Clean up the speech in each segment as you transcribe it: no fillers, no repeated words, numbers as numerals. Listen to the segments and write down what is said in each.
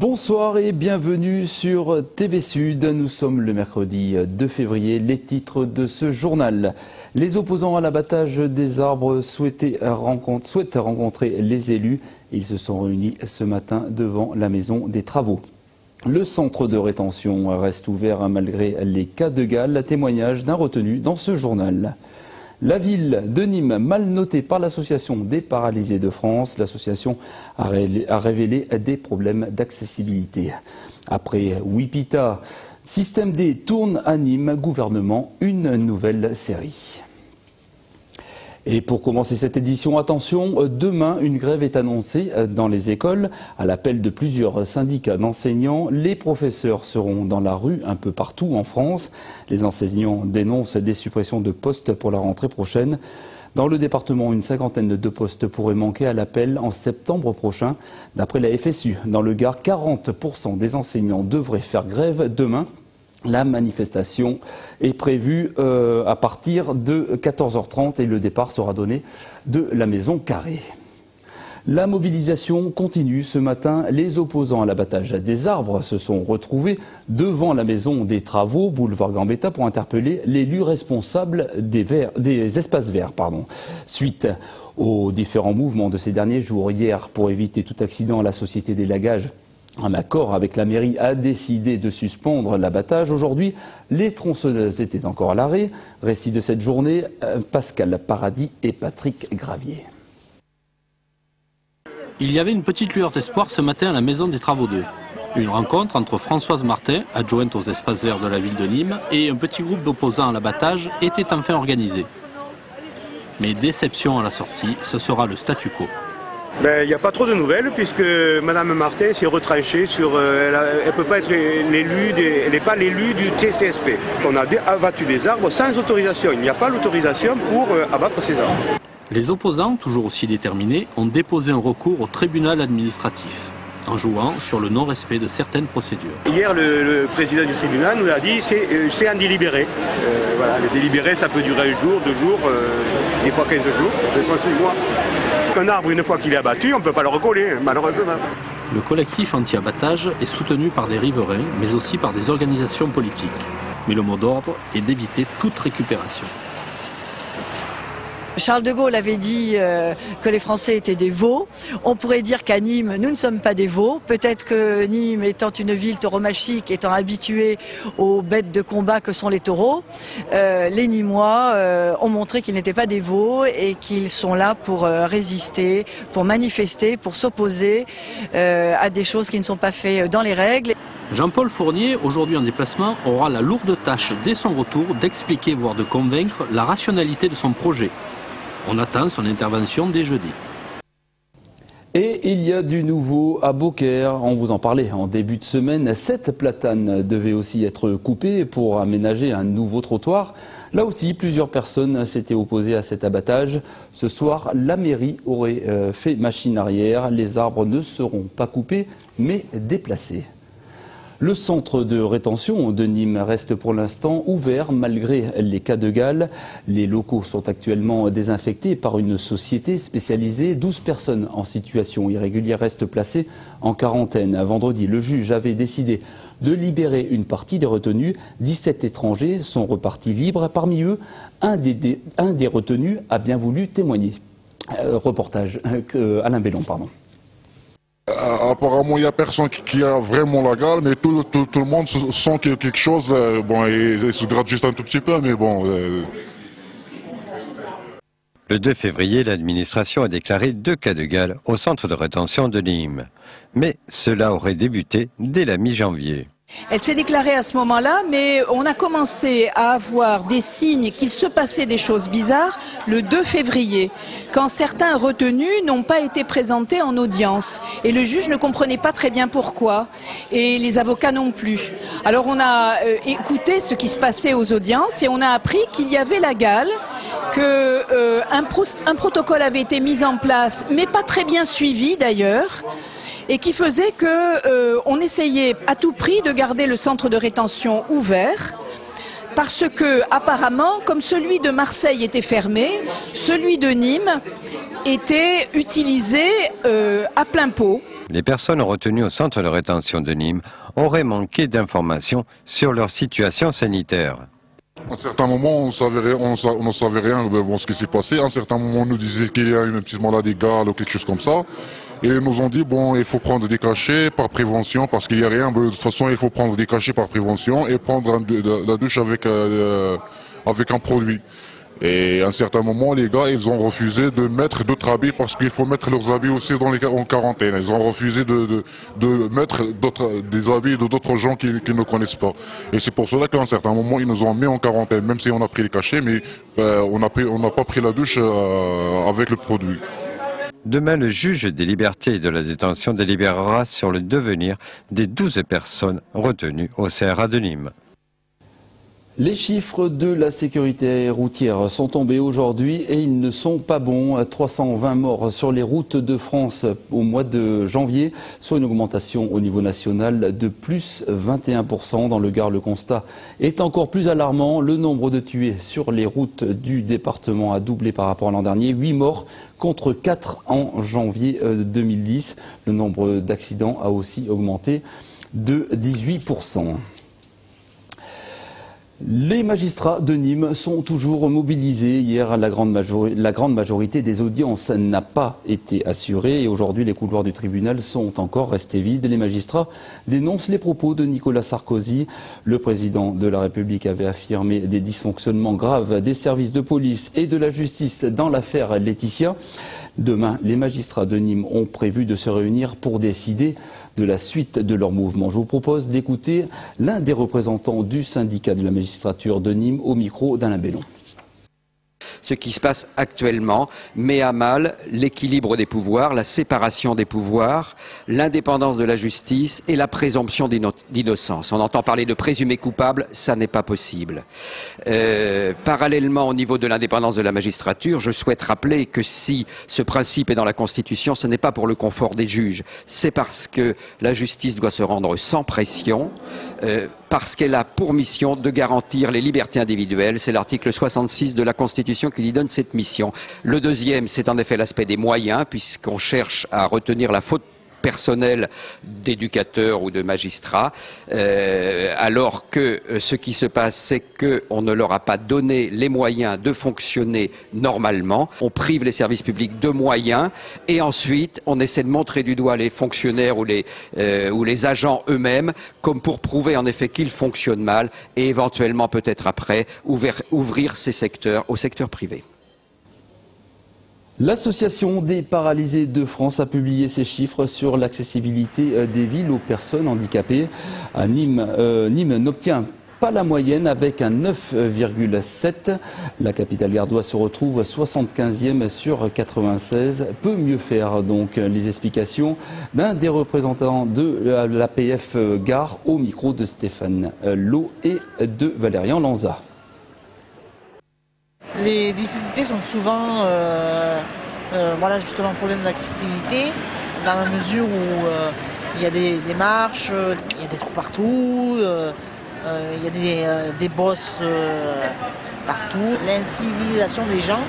Bonsoir et bienvenue sur TV Sud. Nous sommes le mercredi 2 février. Les titres de ce journal. Les opposants à l'abattage des arbres souhaitent rencontrer les élus. Ils se sont réunis ce matin devant la maison des travaux. Le centre de rétention reste ouvert malgré les cas de Galles. Témoignage d'un retenu dans ce journal. La ville de Nîmes, mal notée par l'Association des paralysés de France, l'association a révélé des problèmes d'accessibilité. Après Wipita, Système D tourne à Nîmes, gouvernement, une nouvelle série. Et pour commencer cette édition, attention, demain, une grève est annoncée dans les écoles. À l'appel de plusieurs syndicats d'enseignants, les professeurs seront dans la rue un peu partout en France. Les enseignants dénoncent des suppressions de postes pour la rentrée prochaine. Dans le département, une cinquantaine de postes pourraient manquer à l'appel en septembre prochain. D'après la FSU, dans le Gard, 40% des enseignants devraient faire grève demain. La manifestation est prévue à partir de 14h30 et le départ sera donné de la Maison Carrée. La mobilisation continue ce matin. Les opposants à l'abattage des arbres se sont retrouvés devant la Maison des Travaux, boulevard Gambetta, pour interpeller l'élu responsable des espaces verts. Suite aux différents mouvements de ces derniers jours, hier, pour éviter tout accident, la Société d'élagage, en accord avec la mairie, a décidé de suspendre l'abattage. Aujourd'hui, les tronçonneuses étaient encore à l'arrêt. Récit de cette journée, Pascal Paradis et Patrick Gravier. Il y avait une petite lueur d'espoir ce matin à la Maison des Travaux 2. Une rencontre entre Françoise Martin, adjointe aux espaces verts de la ville de Nîmes, et un petit groupe d'opposants à l'abattage était enfin organisé. Mais déception à la sortie, ce sera le statu quo. Il n'y a pas trop de nouvelles puisque Mme Martin s'est retranchée sur... elle ne peut pas être l'élu, elle n'est pas l'élu du TCSP. On a abattu des arbres sans autorisation. Il n'y a pas l'autorisation pour abattre ces arbres. Les opposants, toujours aussi déterminés, ont déposé un recours au tribunal administratif, en jouant sur le non-respect de certaines procédures. Hier, le président du tribunal nous a dit que c'est un délibéré. Voilà, les délibérés, ça peut durer un jour, 2 jours, des fois 15 jours, des fois 6 mois. Un arbre, une fois qu'il est abattu, on ne peut pas le recoller, malheureusement. Le collectif anti-abattage est soutenu par des riverains, mais aussi par des organisations politiques. Mais le mot d'ordre est d'éviter toute récupération. Charles de Gaulle avait dit que les Français étaient des veaux. On pourrait dire qu'à Nîmes, nous ne sommes pas des veaux. Peut-être que Nîmes, étant une ville tauromachique, étant habituée aux bêtes de combat que sont les taureaux, les Nîmois ont montré qu'ils n'étaient pas des veaux et qu'ils sont là pour résister, pour manifester, pour s'opposer à des choses qui ne sont pas faites dans les règles. Jean-Paul Fournier, aujourd'hui en déplacement, aura la lourde tâche dès son retour d'expliquer, voire de convaincre, la rationalité de son projet. On attend son intervention dès jeudi. Et il y a du nouveau à Beaucaire. On vous en parlait en début de semaine. 7 platanes devaient aussi être coupées pour aménager un nouveau trottoir. Là aussi, plusieurs personnes s'étaient opposées à cet abattage. Ce soir, la mairie aurait fait machine arrière. Les arbres ne seront pas coupés, mais déplacés. Le centre de rétention de Nîmes reste pour l'instant ouvert malgré les cas de Galles. Les locaux sont actuellement désinfectés par une société spécialisée. 12 personnes en situation irrégulière restent placées en quarantaine. Vendredi, le juge avait décidé de libérer une partie des retenus. 17 étrangers sont repartis libres. Parmi eux, un des retenus a bien voulu témoigner. Reportage Alain Bellon, pardon. Apparemment, il n'y a personne qui a vraiment la gale, mais tout le monde sent quelque chose. Bon, il se gratte juste un tout petit peu, mais bon. Le 2 février, l'administration a déclaré 2 cas de Galles au centre de rétention de Nîmes. Mais cela aurait débuté dès la mi-janvier. Elle s'est déclarée à ce moment-là, mais on a commencé à avoir des signes qu'il se passait des choses bizarres le 2 février, quand certains retenus n'ont pas été présentés en audience. Et le juge ne comprenait pas très bien pourquoi, et les avocats non plus. Alors on a écouté ce qui se passait aux audiences et on a appris qu'il y avait la gale, qu'un protocole avait été mis en place, mais pas très bien suivi d'ailleurs, et qui faisait qu'on essayait à tout prix de garder le centre de rétention ouvert, parce que apparemment, comme celui de Marseille était fermé, celui de Nîmes était utilisé à plein pot. Les personnes retenues au centre de rétention de Nîmes auraient manqué d'informations sur leur situation sanitaire. À un certain moment, on ne savait rien de ce qui s'est passé. À un certain moment, on nous disait qu'il y a une petite maladie gale ou quelque chose comme ça. Et ils nous ont dit, bon, il faut prendre des cachets par prévention, parce qu'il n'y a rien. De toute façon, il faut prendre des cachets par prévention et prendre la douche avec un produit. Et à un certain moment, les gars, ils ont refusé de mettre d'autres habits parce qu'il faut mettre leurs habits aussi en quarantaine. Ils ont refusé de mettre des habits de d'autres gens qui ne connaissent pas. Et c'est pour cela qu'à un certain moment, ils nous ont mis en quarantaine, même si on a pris les cachets, mais on n'a pas pris la douche avec le produit. Demain, le juge des libertés et de la détention délibérera sur le devenir des 12 personnes retenues au CRA de Nîmes. Les chiffres de la sécurité routière sont tombés aujourd'hui et ils ne sont pas bons. 320 morts sur les routes de France au mois de janvier, soit une augmentation au niveau national de plus 21%. Dans le Gard, le constat est encore plus alarmant. Le nombre de tués sur les routes du département a doublé par rapport à l'an dernier. 8 morts contre 4 en janvier 2010. Le nombre d'accidents a aussi augmenté de 18%. Les magistrats de Nîmes sont toujours mobilisés. Hier, la grande majorité des audiences n'a pas été assurée et aujourd'hui, les couloirs du tribunal sont encore restés vides. Les magistrats dénoncent les propos de Nicolas Sarkozy. Le président de la République avait affirmé des dysfonctionnements graves des services de police et de la justice dans l'affaire Laetitia. Demain, les magistrats de Nîmes ont prévu de se réunir pour décider de la suite de leur mouvement. Je vous propose d'écouter l'un des représentants du syndicat de la magistrature de Nîmes au micro d'Alain Bellon. Ce qui se passe actuellement met à mal l'équilibre des pouvoirs, la séparation des pouvoirs, l'indépendance de la justice et la présomption d'innocence. On entend parler de présumé coupable, ça n'est pas possible. Parallèlement au niveau de l'indépendance de la magistrature, je souhaite rappeler que si ce principe est dans la Constitution, ce n'est pas pour le confort des juges, c'est parce que la justice doit se rendre sans pression, parce qu'elle a pour mission de garantir les libertés individuelles. C'est l'article 66 de la Constitution qui lui donne cette mission. Le deuxième, c'est en effet l'aspect des moyens, puisqu'on cherche à retenir la faute personnelle d'éducateurs ou de magistrats, alors que ce qui se passe, c'est qu'on ne leur a pas donné les moyens de fonctionner normalement. On prive les services publics de moyens et ensuite on essaie de montrer du doigt les fonctionnaires ou les agents eux-mêmes comme pour prouver en effet qu'ils fonctionnent mal et éventuellement peut-être après ouvrir ces secteurs au secteur privé. L'association des paralysés de France a publié ses chiffres sur l'accessibilité des villes aux personnes handicapées. À Nîmes, Nîmes n'obtient pas la moyenne avec un 9,7. La capitale gardoise se retrouve 75e sur 96. Peut mieux faire donc. Les explications d'un des représentants de l'APF Gare au micro de Stéphane Lowe et de Valérian Lanza. Les difficultés sont souvent voilà, justement un problème d'accessibilité, dans la mesure où il y a des marches, il y a des trous partout, il y a des bosses partout. L'incivilisation des gens,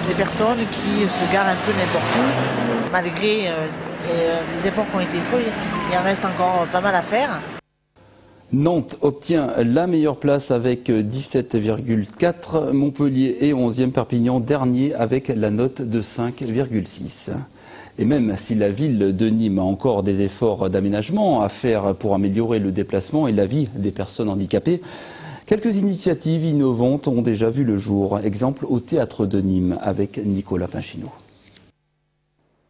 des personnes qui se garent un peu n'importe où, malgré les efforts qui ont été faits, il en reste encore pas mal à faire. Nantes obtient la meilleure place avec 17,4. Montpellier est 11e, Perpignan dernier avec la note de 5,6. Et même si la ville de Nîmes a encore des efforts d'aménagement à faire pour améliorer le déplacement et la vie des personnes handicapées, quelques initiatives innovantes ont déjà vu le jour. Exemple au théâtre de Nîmes avec Nicolas Pinchino.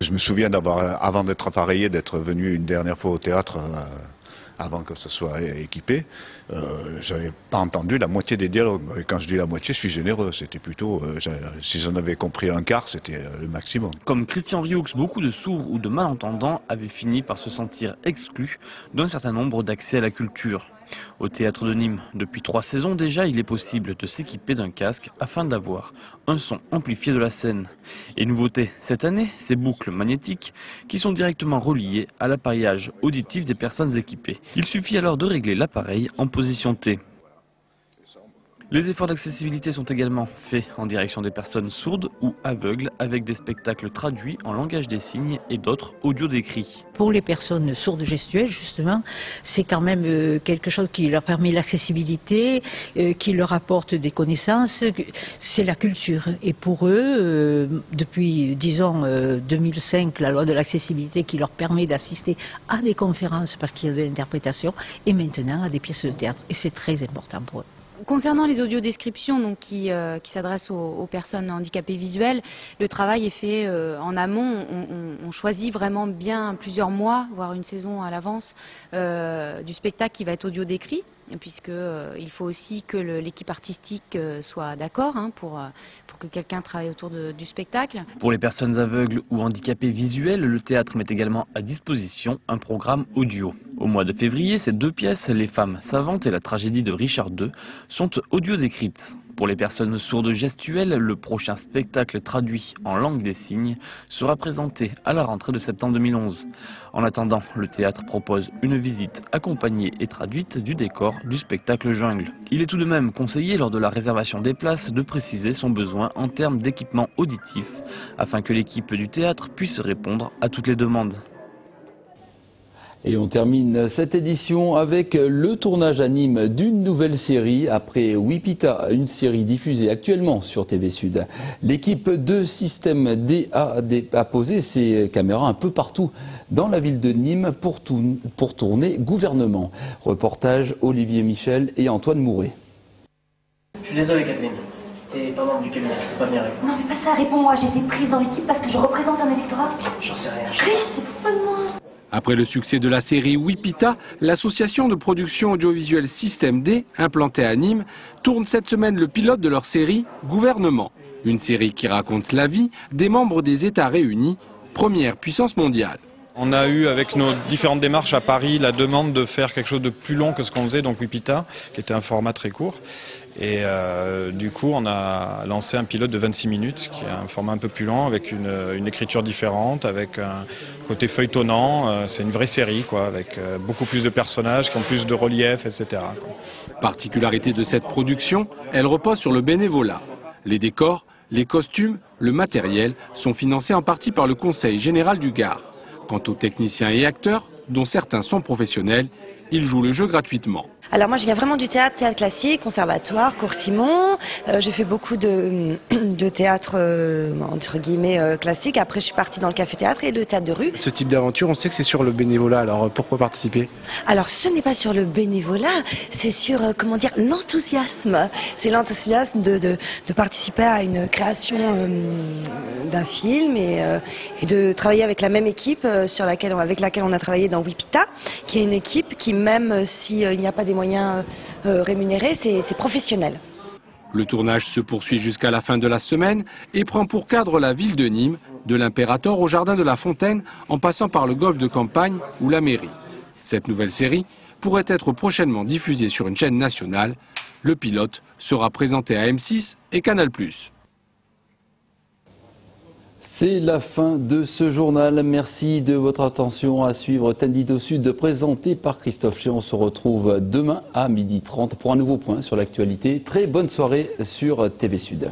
Je me souviens avant d'être appareillé, d'être venu une dernière fois au théâtre avant que ce soit équipé, j'avais pas entendu la moitié des dialogues. Et quand je dis la moitié, je suis généreux. C'était plutôt, si j'en avais compris un quart, c'était le maximum. Comme Christian Rioux, beaucoup de sourds ou de malentendants avaient fini par se sentir exclus d'un certain nombre d'accès à la culture. Au théâtre de Nîmes, depuis 3 saisons déjà, il est possible de s'équiper d'un casque afin d'avoir un son amplifié de la scène. Et nouveauté, cette année, ces boucles magnétiques qui sont directement reliées à l'appareillage auditif des personnes équipées. Il suffit alors de régler l'appareil en position T. Les efforts d'accessibilité sont également faits en direction des personnes sourdes ou aveugles avec des spectacles traduits en langage des signes et d'autres audio décrits. Pour les personnes sourdes gestuelles, justement, c'est quand même quelque chose qui leur permet l'accessibilité, qui leur apporte des connaissances, c'est la culture. Et pour eux, depuis, disons, 2005, la loi de l'accessibilité qui leur permet d'assister à des conférences parce qu'il y a de l'interprétation et maintenant à des pièces de théâtre. Et c'est très important pour eux. Concernant les audiodescriptions donc, qui s'adressent aux personnes handicapées visuelles, le travail est fait en amont. On choisit vraiment bien plusieurs mois, voire une saison à l'avance, du spectacle qui va être audio décrit, puisqu'il faut aussi que l'équipe artistique soit d'accord pour que quelqu'un travaille autour du spectacle. Pour les personnes aveugles ou handicapées visuelles, le théâtre met également à disposition un programme audio. Au mois de février, ces 2 pièces, Les Femmes savantes et la tragédie de Richard II, sont audio décrites. Pour les personnes sourdes gestuelles, le prochain spectacle traduit en langue des signes sera présenté à la rentrée de septembre 2011. En attendant, le théâtre propose une visite accompagnée et traduite du décor du spectacle Jungle. Il est tout de même conseillé lors de la réservation des places de préciser son besoin en termes d'équipement auditif afin que l'équipe du théâtre puisse répondre à toutes les demandes. Et on termine cette édition avec le tournage à Nîmes d'une nouvelle série après Wipita, une série diffusée actuellement sur TV Sud. L'équipe de Système D a posé ses caméras un peu partout dans la ville de Nîmes pour tourner Gouvernement. Reportage Olivier Michel et Antoine Mouret. Je suis désolé Kathleen, t'es pas membre du cabinet, tu peux pas venir avec moi. Non mais pas ça, réponds-moi, j'ai été prise dans l'équipe parce que je représente un électorat. J'en sais rien. Christ, fous pas de moi. Après le succès de la série Wipita, l'association de production audiovisuelle Système D, implantée à Nîmes, tourne cette semaine le pilote de leur série Gouvernement. Une série qui raconte la vie des membres des États réunis, première puissance mondiale. On a eu avec nos différentes démarches à Paris la demande de faire quelque chose de plus long que ce qu'on faisait, donc Wipita, qui était un format très court. Et du coup, on a lancé un pilote de 26 minutes, qui est un format un peu plus long, avec une écriture différente, avec un côté feuilletonnant. C'est une vraie série, quoi, avec beaucoup plus de personnages, qui ont plus de relief, etc. quoi. Particularité de cette production, elle repose sur le bénévolat. Les décors, les costumes, le matériel sont financés en partie par le Conseil général du Gard. Quant aux techniciens et acteurs, dont certains sont professionnels, ils jouent le jeu gratuitement. Alors moi je viens vraiment du théâtre classique, conservatoire, Cours Simon. J'ai fait beaucoup de théâtre entre guillemets classique. Après je suis partie dans le café-théâtre et le théâtre de rue. Ce type d'aventure, on sait que c'est sur le bénévolat, alors pourquoi participer? Alors ce n'est pas sur le bénévolat, c'est sur comment dire l'enthousiasme. C'est l'enthousiasme de participer à une création d'un film et de travailler avec la même équipe avec laquelle on a travaillé dans Wipita, qui est une équipe qui même s'il n'y a pas des moyens rémunérés, c'est professionnel. Le tournage se poursuit jusqu'à la fin de la semaine et prend pour cadre la ville de Nîmes, de l'Impérator au jardin de la Fontaine, en passant par le golfe de Campagne ou la mairie. Cette nouvelle série pourrait être prochainement diffusée sur une chaîne nationale. Le pilote sera présenté à M6 et Canal+. C'est la fin de ce journal. Merci de votre attention. À suivre Tendido Sud présenté par Christophe Chez. On se retrouve demain à 12h30 pour un nouveau point sur l'actualité. Très bonne soirée sur TV Sud.